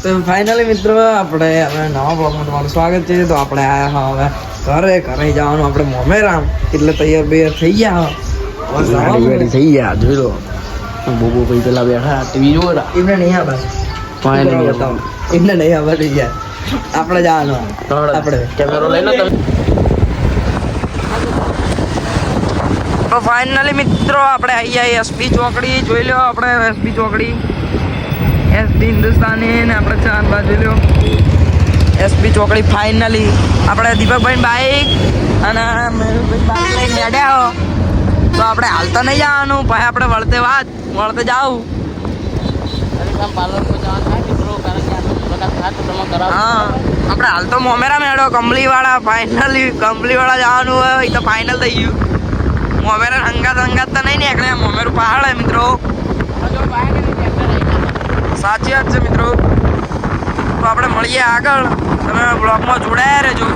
તો ફાઇનલી મિત્રો આપણે હવે નવા બ્લોગમાં તમારું સ્વાગત છે. તો આપણે આયા હવે ઘરે જવાનું આપણે મોમેરામ એટલે તૈયાર થઈ ગયા થઈ ગયા જોઈ લો બોબો ભાઈ પેલા બેઠા ટીવી જોવે એમને નહીં આ બસ એમને નહીં આ બસ ગયા આપણે જવાનું આપણે કેમેરો લઈ લો તમે. તો ફાઇનલી મિત્રો આપણે આવી ગયા એસપી ચોકડી જોઈ લો. આપણે એસપી ચોકડી એસપી હિન્દુસ્તાની ને આપણે ચાંદ બાજુ લ્યો એસપી ચોકડી. ફાઇનલી આપણે દીપકભાઈ બાઈક અને મેરુભાઈ બાઈક લઈને હેડ્યા હો. તો આપણે હાલ તો નહીં જવાનું ભાઈ, આપણે વળતે જાવ. હા આપણે હાલ તો મોમેરા મેળો કંબલીવાળા. ફાઇનલી કંબલીવાળા જવાનું હોય એ તો ફાઇનલ થઈ ગયું. મોમેરા હંગાત તો નહીં નીકળે. મોમેરું પહાડ હે મિત્રો, સાચી વાત છે મિત્રો. તો આપણે મળીએ આગળ, તમે બ્લોગમાં જોડાયા રહેજો.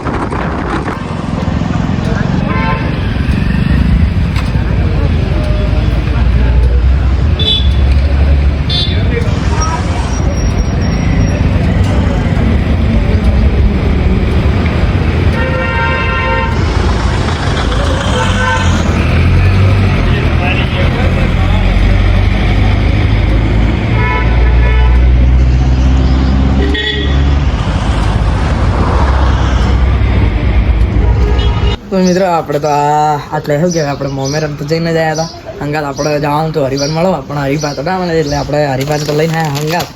તો મિત્રો આપણે તો આટલે શું કહેવાય, આપણે મોમેરામ તો જઈને જ આવ્યા હતા. હંગાત આપણે જવાનું તો હરિભાઈ મળવા, પણ હરિભાઈ તો ના મળે એટલે આપણે હરિભાઈ તો લઈને આવ્યા હંગાત.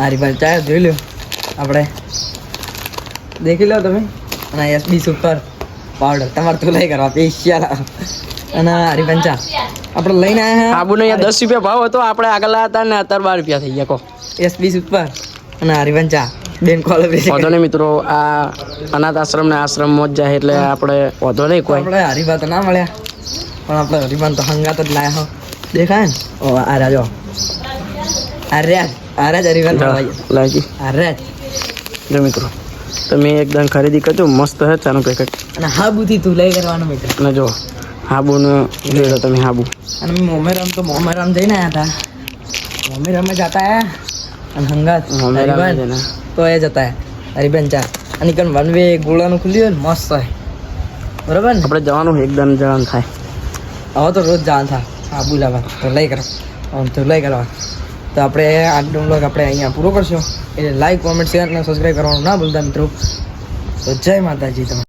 હરિભાઈ ચાય જોઈ લો, આપણે દેખી લો તમે. અને એસબી સુપર પાવડર તમારે તો લઈ કરવા સ્પેશિયલ. અને હરિભાઈ ચા આપણે લઈને આવ્યા. આબુ ને 10 રૂપિયા ભાવ હતો, આપણે આગળ હતા ને અત્યારે 12 રૂપિયા થઈ ગયા. કહો એસબી સુપર અને હરિભાઈ ચા બેન કોલેજ વાંધો નહીં મિત્રો. આ અનાથ આશ્રમ ને આશ્રમમાં જ જાય એટલે આપણે વાંધો નહીં કોઈ. આપણે હરિભા તો ના મળ્યા, પણ આપણે હરિભાન તો હંગાત જ લાયા હો. દેખાય ને ઓ આ રાજો આર્યાજ હરિભાન લાગી આર્યાજ. જો મિત્રો તમે એકદમ ખરીદી કરજો, મસ્ત છે ચાનું પેકેટ. અને હાબુથી તું લઈ કરવાનું મિત્ર. અને જો હાબુનું જોઈ લો તમે હાબુ. અને મોમેરામ જઈને આવ્યા હતા. મોમેરામમાં જતા આવ્યા અને હંગાત હરિભાન તો એ જતા હરિભાન ચા. અને કન વન વે ગોળાનું ખુલ્યું હોય ને મસ્ત હોય, બરાબર ને. આપણે જવાનું એકદમ જવાનું થાય. હવે તો રોજ જવાનું થાય હાબુ લાવવા, તો લઈ કરવા. તો આપણે આજનો બ્લોગ આપણે અહીંયા પૂરો કરશો. એટલે લાઈક, કોમેન્ટ, શેર અને સબસ્ક્રાઈબ કરવાનું ના ભૂલતા મિત્રો. તો જય માતાજી. તમે